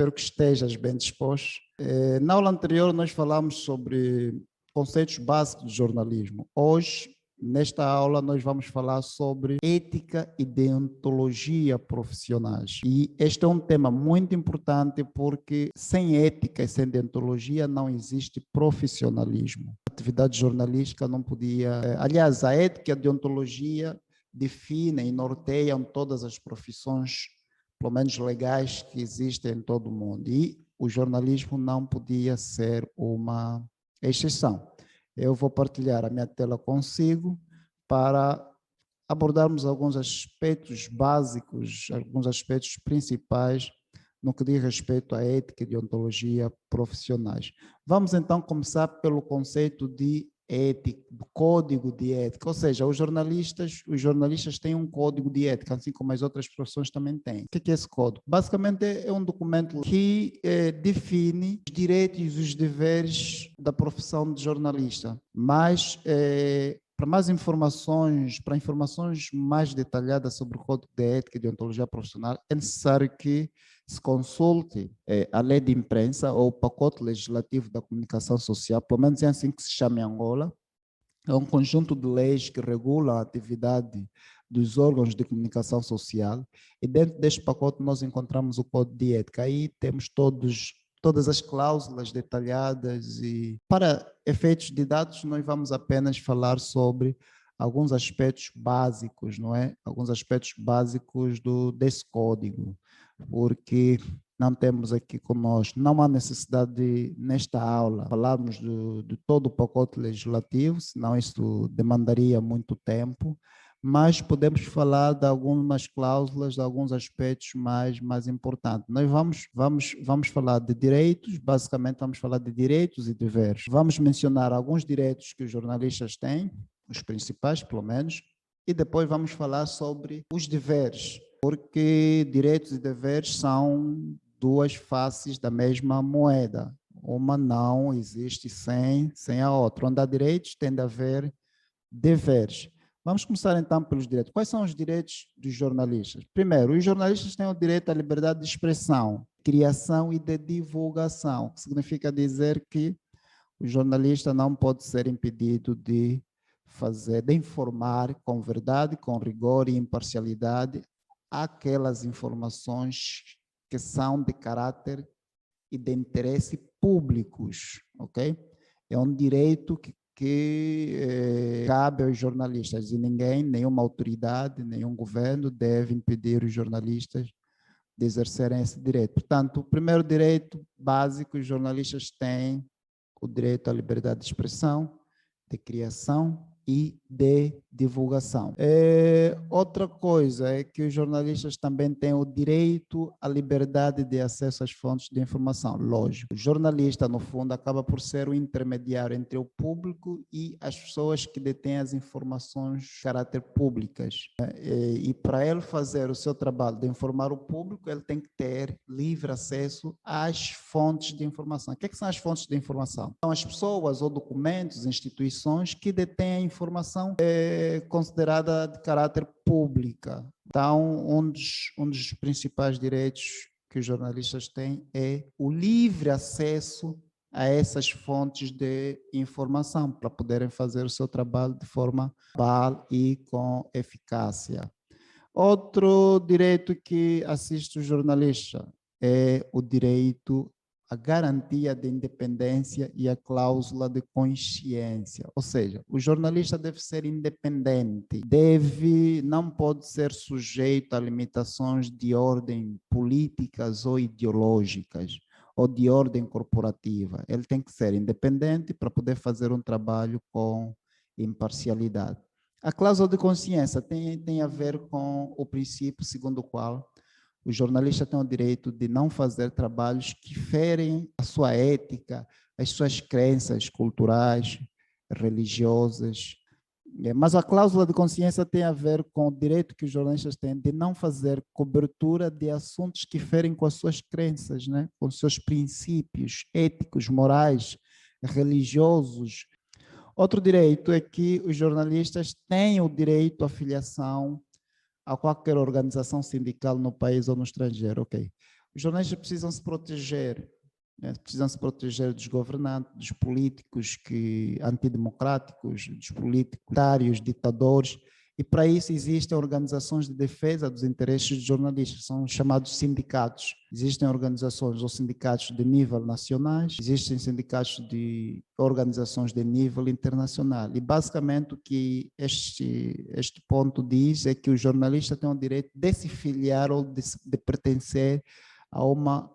Espero que estejas bem disposto. Na aula anterior, nós falamos sobre conceitos básicos do jornalismo. Hoje, nesta aula, nós vamos falar sobre ética e deontologia profissionais. E este é um tema muito importante porque sem ética e sem deontologia não existe profissionalismo. A atividade jornalística não podia... Aliás, a ética e a deontologia definem e norteiam todas as profissões, pelo menos legais, que existem em todo o mundo. E o jornalismo não podia ser uma exceção. Eu vou partilhar a minha tela consigo para abordarmos alguns aspectos básicos, alguns aspectos principais no que diz respeito à ética e deontologia profissionais. Vamos então começar pelo conceito de ética, do código de ética, ou seja, os jornalistas têm um código de ética, assim como as outras profissões também têm. O que é esse código? Basicamente é um documento que define os direitos e os deveres da profissão de jornalista, mas para mais informações, para informações mais detalhadas sobre o código de ética e deontologia profissional, é necessário que se consulte a lei de imprensa ou o pacote legislativo da comunicação social, pelo menos é assim que se chama em Angola. É um conjunto de leis que regulam a atividade dos órgãos de comunicação social e dentro deste pacote nós encontramos o código de ética. Aí temos todas as cláusulas detalhadas e para efeitos didáticos nós vamos apenas falar sobre alguns aspectos básicos, não é? Alguns aspectos básicos desse código, porque não temos aqui conosco, não há necessidade de, nesta aula, falarmos de todo o pacote legislativo, senão isso demandaria muito tempo, mas podemos falar de algumas cláusulas, de alguns aspectos mais importantes. Nós vamos falar de direitos, basicamente vamos falar de direitos e deveres. Vamos mencionar alguns direitos que os jornalistas têm, os principais pelo menos, e depois vamos falar sobre os deveres, porque direitos e deveres são duas faces da mesma moeda. Uma não existe sem a outra. Onde há direitos, tem de haver deveres. Vamos começar então pelos direitos. Quais são os direitos dos jornalistas? Primeiro, os jornalistas têm o direito à liberdade de expressão, criação e de divulgação, que significa dizer que o jornalista não pode ser impedido de informar com verdade, com rigor e imparcialidade aquelas informações que são de caráter e de interesse públicos, ok? É um direito que cabe aos jornalistas e ninguém, nenhuma autoridade, nenhum governo deve impedir os jornalistas de exercerem esse direito. Portanto, o primeiro direito básico, os jornalistas têm o direito à liberdade de expressão, de criação e de divulgação. Outra coisa é que os jornalistas também têm o direito à liberdade de acesso às fontes de informação. Lógico, o jornalista, no fundo, acaba por ser o intermediário entre o público e as pessoas que detêm as informações de caráter públicas. E para ele fazer o seu trabalho de informar o público, ele tem que ter livre acesso às fontes de informação. O que são as fontes de informação? São as pessoas ou documentos, instituições que detêm a informação considerada de caráter pública. Então, um dos principais direitos que os jornalistas têm é o livre acesso a essas fontes de informação para poderem fazer o seu trabalho de forma cabal e com eficácia. Outro direito que assiste o jornalista é o direito à garantia de independência e a cláusula de consciência. Ou seja, o jornalista deve ser independente, não pode ser sujeito a limitações de ordem políticas ou ideológicas ou de ordem corporativa. Ele tem que ser independente para poder fazer um trabalho com imparcialidade. A cláusula de consciência tem a ver com o princípio segundo o qual o jornalista tem o direito de não fazer trabalhos que ferem a sua ética, as suas crenças culturais, religiosas. Mas a cláusula de consciência tem a ver com o direito que os jornalistas têm de não fazer cobertura de assuntos que ferem com as suas crenças, né? Com os seus princípios éticos, morais, religiosos. Outro direito é que os jornalistas têm o direito à filiação a qualquer organização sindical no país ou no estrangeiro, ok? Os jornalistas precisam se proteger, né? Precisam se proteger dos governantes, dos políticos antidemocráticos, dos políticos, ditadores, e para isso existem organizações de defesa dos interesses dos jornalistas, são chamados sindicatos. Existem organizações ou sindicatos de nível nacionais, existem sindicatos de organizações de nível internacional. E basicamente o que este ponto diz é que o jornalista tem o direito de se filiar ou de pertencer a uma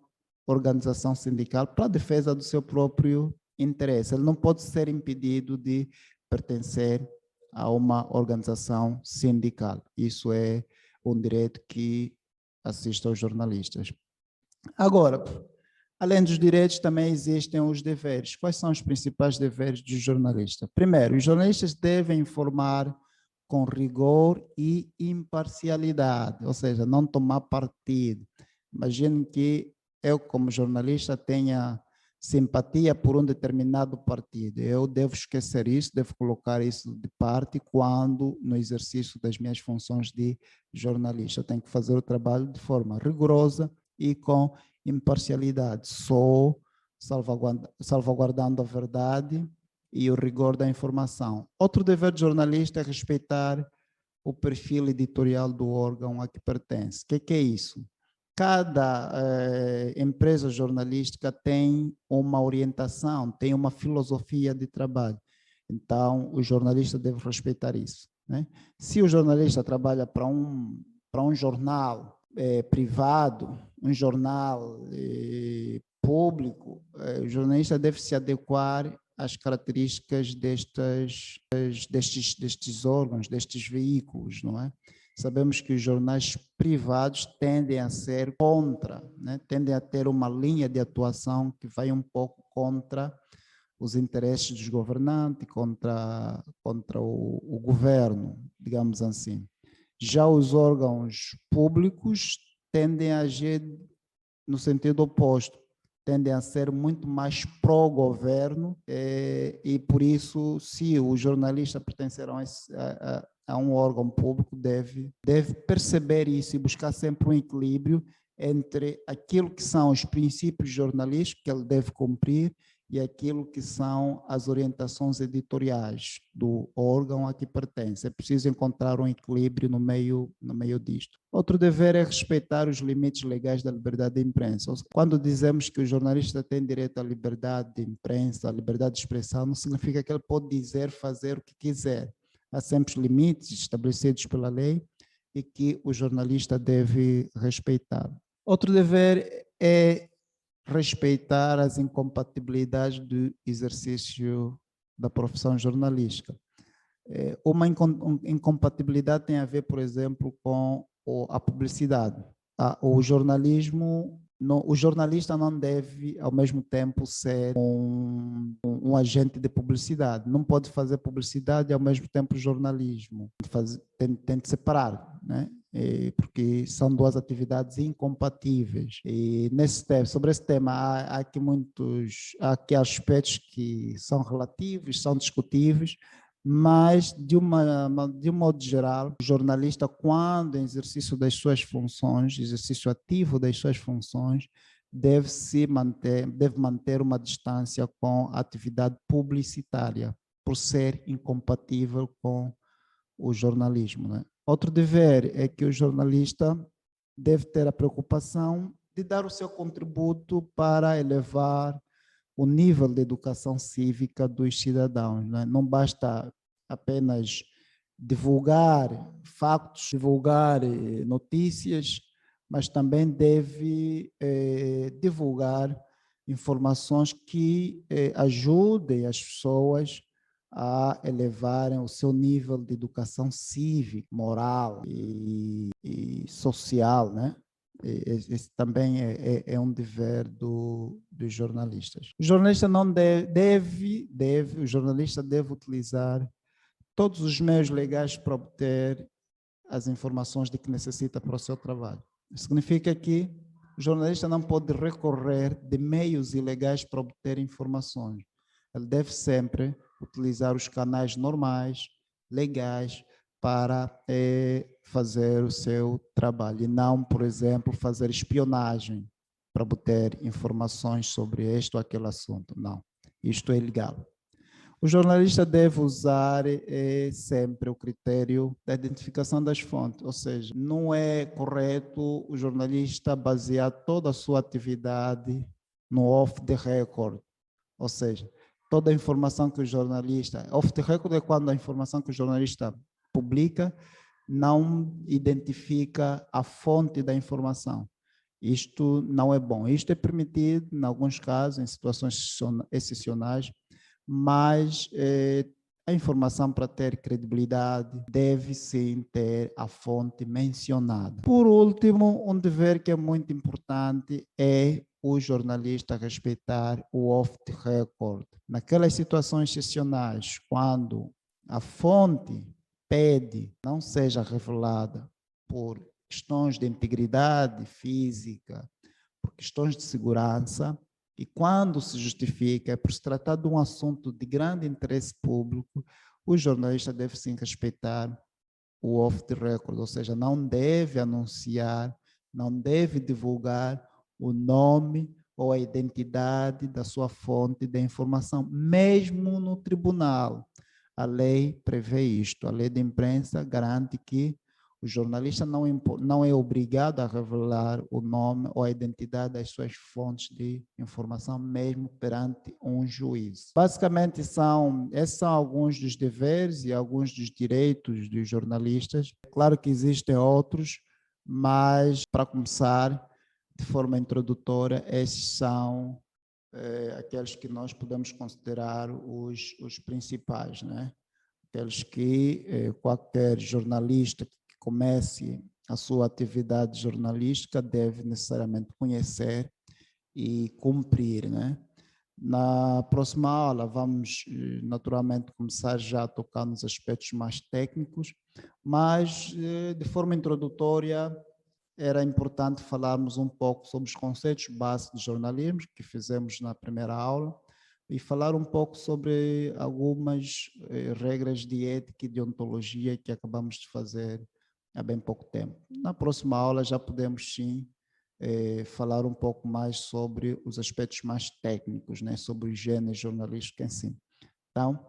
organização sindical para a defesa do seu próprio interesse. Ele não pode ser impedido de pertencer a uma organização sindical. Isso é um direito que assiste aos jornalistas. Agora, além dos direitos, também existem os deveres. Quais são os principais deveres do jornalista? Primeiro, os jornalistas devem informar com rigor e imparcialidade, ou seja, não tomar partido. Imagine que eu, como jornalista, tenha simpatia por um determinado partido. Eu devo esquecer isso, devo colocar isso de parte quando, no exercício das minhas funções de jornalista, eu tenho que fazer o trabalho de forma rigorosa e com imparcialidade, só salvaguardando a verdade e o rigor da informação. Outro dever de jornalista é respeitar o perfil editorial do órgão a que pertence. O que é isso? Cada empresa jornalística tem uma orientação, tem uma filosofia de trabalho. Então, o jornalista deve respeitar isso, né? Se o jornalista trabalha para um jornal privado, um jornal público, o jornalista deve se adequar às características destes órgãos, destes veículos, não é? Sabemos que os jornais privados tendem a ser contra, né? Tendem a ter uma linha de atuação que vai um pouco contra os interesses dos governantes, contra o governo, digamos assim. Já os órgãos públicos tendem a agir no sentido oposto, tendem a ser muito mais pró-governo e por isso, se o jornalista pertencer a um órgão público, deve perceber isso e buscar sempre um equilíbrio entre aquilo que são os princípios jornalísticos que ele deve cumprir e aquilo que são as orientações editoriais do órgão a que pertence. É preciso encontrar um equilíbrio no meio disto. Outro dever é respeitar os limites legais da liberdade de imprensa. Quando dizemos que o jornalista tem direito à liberdade de imprensa, à liberdade de expressão, não significa que ele pode dizer, fazer o que quiser. Há sempre limites estabelecidos pela lei e que o jornalista deve respeitar. Outro dever é respeitar as incompatibilidades do exercício da profissão jornalística. Uma incompatibilidade tem a ver, por exemplo, com a publicidade. O jornalista não deve, ao mesmo tempo, ser um agente de publicidade. Não pode fazer publicidade e, ao mesmo tempo, jornalismo. Tem de separar, né? Porque são duas atividades incompatíveis. E sobre esse tema, há aqui aspectos que são relativos, são discutíveis, mas, de um modo geral, o jornalista, quando em exercício das suas funções, exercício ativo das suas funções, deve manter uma distância com a atividade publicitária, por ser incompatível com o jornalismo, né? Outro dever é que o jornalista deve ter a preocupação de dar o seu contributo para elevar o nível de educação cívica dos cidadãos, né? Não basta apenas divulgar factos, divulgar notícias, mas também deve divulgar informações que ajudem as pessoas a elevarem o seu nível de educação cívica, moral e social, né? Esse também é um dever dos jornalistas. O jornalista não o jornalista deve utilizar todos os meios legais para obter as informações de que necessita para o seu trabalho. Isso significa que o jornalista não pode recorrer de meios ilegais para obter informações. Ele deve sempre utilizar os canais normais, legais, para fazer o seu trabalho e não, por exemplo, fazer espionagem, para obter informações sobre este ou aquele assunto. Não, isto é ilegal. O jornalista deve usar sempre o critério da identificação das fontes, ou seja, não é correto o jornalista basear toda a sua atividade no off the record, ou seja, toda a informação que o jornalista... Off the record é quando a informação que o jornalista publica não identifica a fonte da informação. Isto não é bom. Isto é permitido, em alguns casos, em situações excepcionais, mas a informação, para ter credibilidade, deve sim ter a fonte mencionada. Por último, um dever que é muito importante é o jornalista respeitar o off the record. Naquelas situações excepcionais, quando a fonte pede não seja revelada por questões de integridade física, por questões de segurança, e quando se justifica, é por se tratar de um assunto de grande interesse público, o jornalista deve sim respeitar o off the record, ou seja, não deve anunciar, não deve divulgar o nome ou a identidade da sua fonte de informação, mesmo no tribunal. A lei prevê isto, a lei de imprensa garante que o jornalista não é obrigado a revelar o nome ou a identidade das suas fontes de informação, mesmo perante um juiz. Basicamente, esses são alguns dos deveres e alguns dos direitos dos jornalistas. Claro que existem outros, mas, para começar, de forma introdutória, esses são aqueles que nós podemos considerar os principais, né? Aqueles que qualquer jornalista que comece a sua atividade jornalística deve necessariamente conhecer e cumprir, né? Na próxima aula vamos naturalmente começar já a tocar nos aspectos mais técnicos, mas de forma introdutória era importante falarmos um pouco sobre os conceitos básicos de jornalismo que fizemos na primeira aula e falar um pouco sobre algumas regras de ética e de ontologia que acabamos de fazer há bem pouco tempo. Na próxima aula já podemos sim falar um pouco mais sobre os aspectos mais técnicos, né, sobre o gênero jornalístico em si. Então,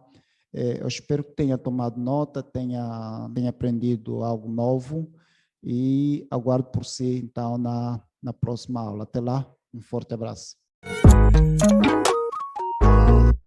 eu espero que tenha tomado nota, tenha aprendido algo novo e aguardo por si, então, na próxima aula. Até lá, um forte abraço.